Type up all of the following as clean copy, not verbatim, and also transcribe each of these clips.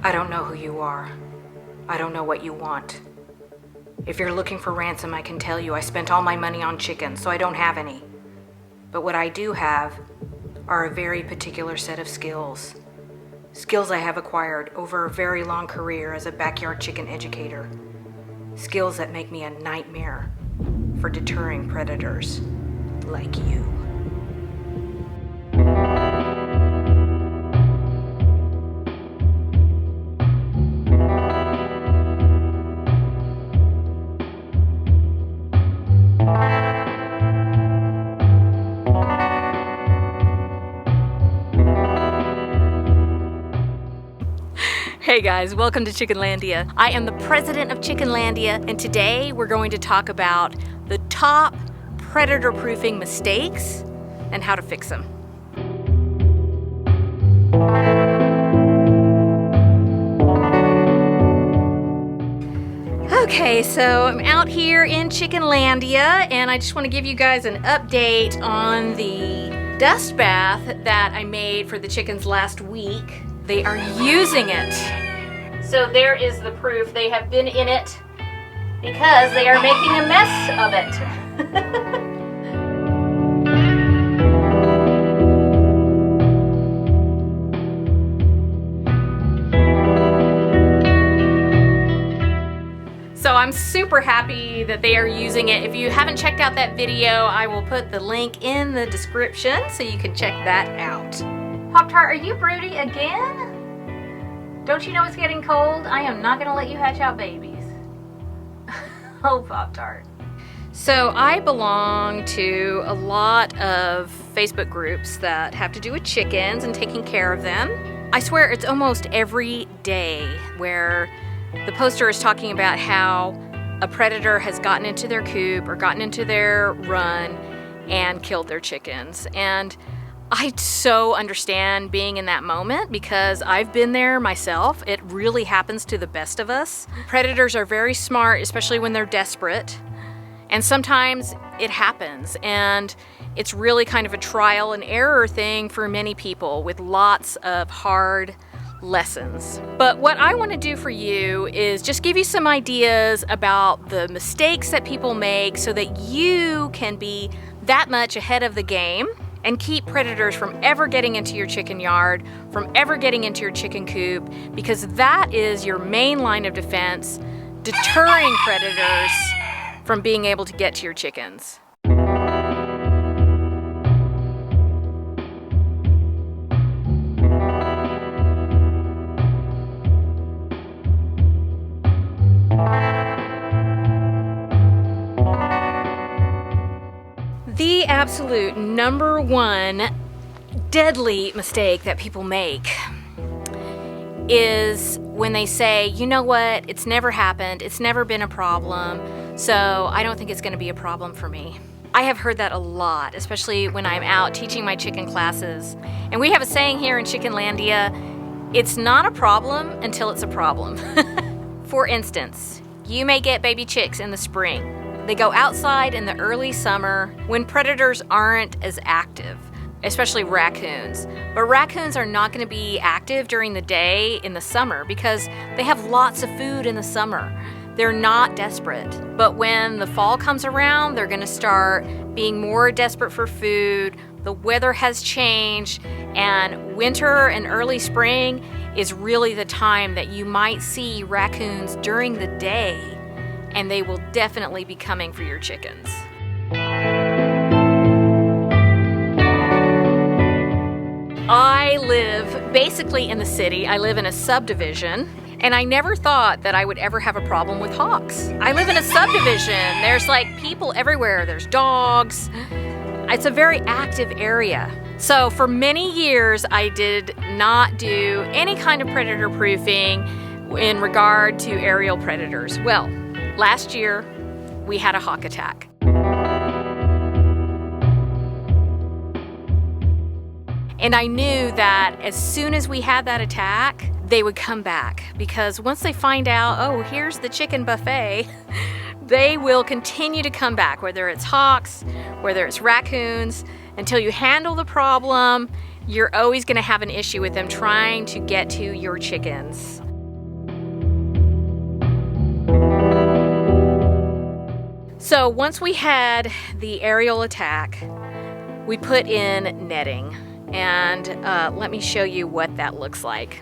I don't know who you are. I don't know what you want. If you're looking for ransom, I can tell you I spent all my money on chickens, so I don't have any. But what I do have are a very particular set of skills. Skills I have acquired over a very long career as a backyard chicken educator. Skills that make me a nightmare for deterring predators like you. Hey guys, welcome to Chickenlandia. I am the president of Chickenlandia, and today we're going to talk about the top predator-proofing mistakes and how to fix them. Okay, so I'm out here in Chickenlandia, and I just want to give you guys an update on the dust bath that I made for the chickens last week. They are using it. So there is the proof. They have been in it because they are making a mess of it. So I'm super happy that they are using it. If you haven't checked out that video, I will put the link in the description so you can check that out. Pop-Tart, are you broody again? Don't you know it's getting cold? I am not gonna let you hatch out babies. Oh, Pop-Tart. So I belong to a lot of Facebook groups that have to do with chickens and taking care of them. I swear it's almost every day where the poster is talking about how a predator has gotten into their coop or gotten into their run and killed their chickens. And I so understand being in that moment because I've been there myself. It really happens to the best of us. Predators are very smart, especially when they're desperate. And sometimes it happens, and it's really kind of a trial and error thing for many people with lots of hard lessons. But what I want to do for you is just give you some ideas about the mistakes that people make so that you can be that much ahead of the game and keep predators from ever getting into your chicken yard, from ever getting into your chicken coop, because that is your main line of defense, deterring predators from being able to get to your chickens. The absolute number one deadly mistake that people make is when they say, you know what, it's never happened, it's never been a problem, so I don't think it's going to be a problem for me. I have heard that a lot, especially when I'm out teaching my chicken classes. And we have a saying here in Chickenlandia, it's not a problem until it's a problem. For instance, you may get baby chicks in the spring. They go outside in the early summer when predators aren't as active, especially raccoons. But raccoons are not going to be active during the day in the summer because they have lots of food in the summer. They're not desperate. But when the fall comes around, they're going to start being more desperate for food. The weather has changed, and winter and early spring is really the time that you might see raccoons during the day, and they will definitely be coming for your chickens. I live basically in the city. I live in a subdivision, and I never thought that I would ever have a problem with hawks. I live in a subdivision. There's like people everywhere. There's dogs. It's a very active area. So for many years, I did not do any kind of predator proofing in regard to aerial predators. Well, last year, we had a hawk attack. And I knew that as soon as we had that attack, they would come back, because once they find out, oh, here's the chicken buffet, they will continue to come back, whether it's hawks, whether it's raccoons. Until you handle the problem, you're always going to have an issue with them trying to get to your chickens. So once we had the aerial attack, we put in netting, and let me show you what that looks like.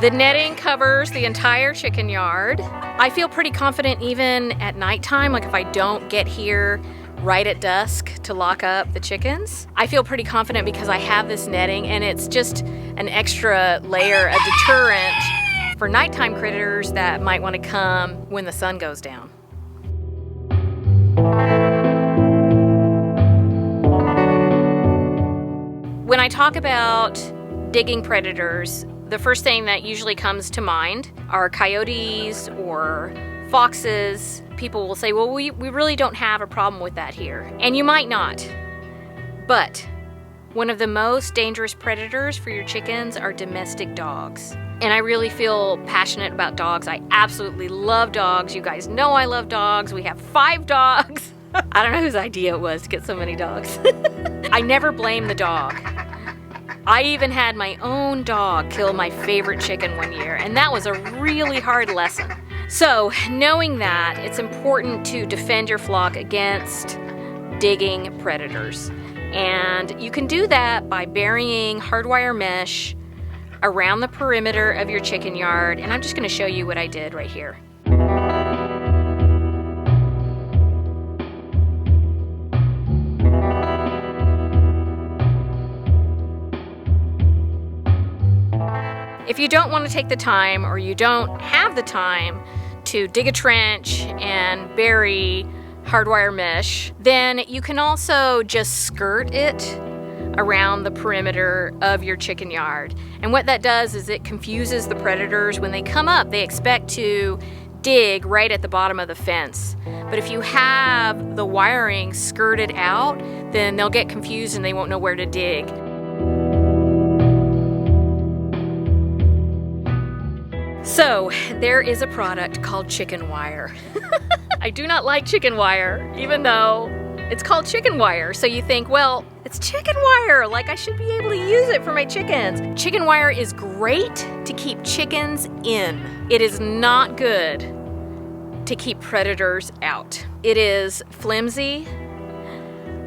The netting covers the entire chicken yard. I feel pretty confident even at nighttime, like if I don't get here right at dusk to lock up the chickens. I feel pretty confident because I have this netting, and it's just an extra layer of deterrent for nighttime critters that might want to come when the sun goes down. When I talk about digging predators, the first thing that usually comes to mind are coyotes or foxes. People will say, well, we really don't have a problem with that here. And you might not. But one of the most dangerous predators for your chickens are domestic dogs. And I really feel passionate about dogs. I absolutely love dogs. You guys know I love dogs. We have 5 dogs. I don't know whose idea it was to get so many dogs. I never blame the dog. I even had my own dog kill my favorite chicken one year, and that was a really hard lesson. So, knowing that, it's important to defend your flock against digging predators. And you can do that by burying hardwire mesh around the perimeter of your chicken yard, and I'm just going to show you what I did right here. If you don't want to take the time, or you don't have the time to dig a trench and bury hardwire mesh, then you can also just skirt it around the perimeter of your chicken yard. And what that does is it confuses the predators. When they come up, they expect to dig right at the bottom of the fence. But if you have the wiring skirted out, then they'll get confused and they won't know where to dig. So, there is a product called chicken wire. I do not like chicken wire, even though it's called chicken wire. So you think, well, it's chicken wire, like I should be able to use it for my chickens. Chicken wire is great to keep chickens in. It is not good to keep predators out. It is flimsy.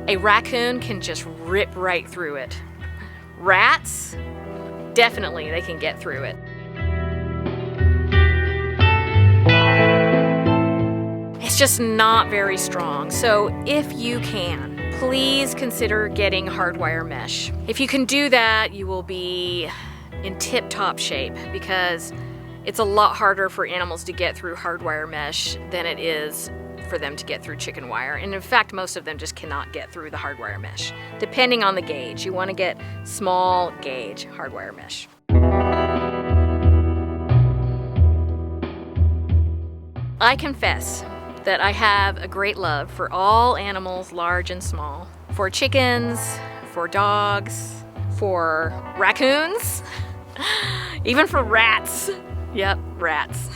A raccoon can just rip right through it. Rats, definitely they can get through it. It's just not very strong. So if you can, please consider getting hardwire mesh. If you can do that, you will be in tip-top shape, because it's a lot harder for animals to get through hardwire mesh than it is for them to get through chicken wire. And in fact, most of them just cannot get through the hardwire mesh, depending on the gauge. You want to get small gauge hardwire mesh. I confess that I have a great love for all animals, large and small. For chickens, for dogs, for raccoons, even for rats. Yep, rats.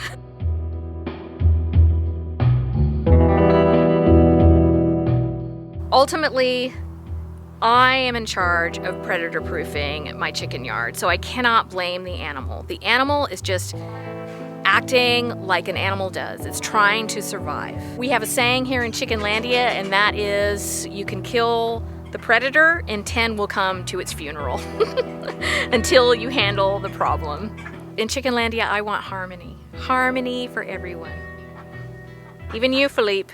Ultimately, I am in charge of predator proofing my chicken yard, so I cannot blame the animal. The animal is just acting like an animal does. It's trying to survive. We have a saying here in Chickenlandia, and that is, you can kill the predator and 10 will come to its funeral until you handle the problem. In Chickenlandia, I want harmony. Harmony for everyone. Even you, Philippe.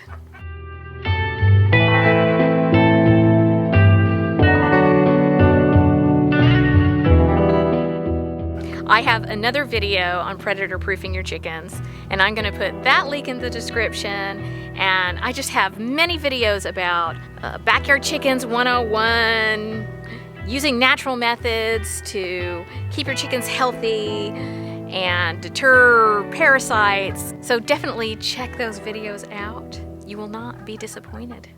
I have another video on predator proofing your chickens, and I'm going to put that link in the description. And I just have many videos about backyard chickens 101, using natural methods to keep your chickens healthy and deter parasites. So definitely check those videos out. You will not be disappointed.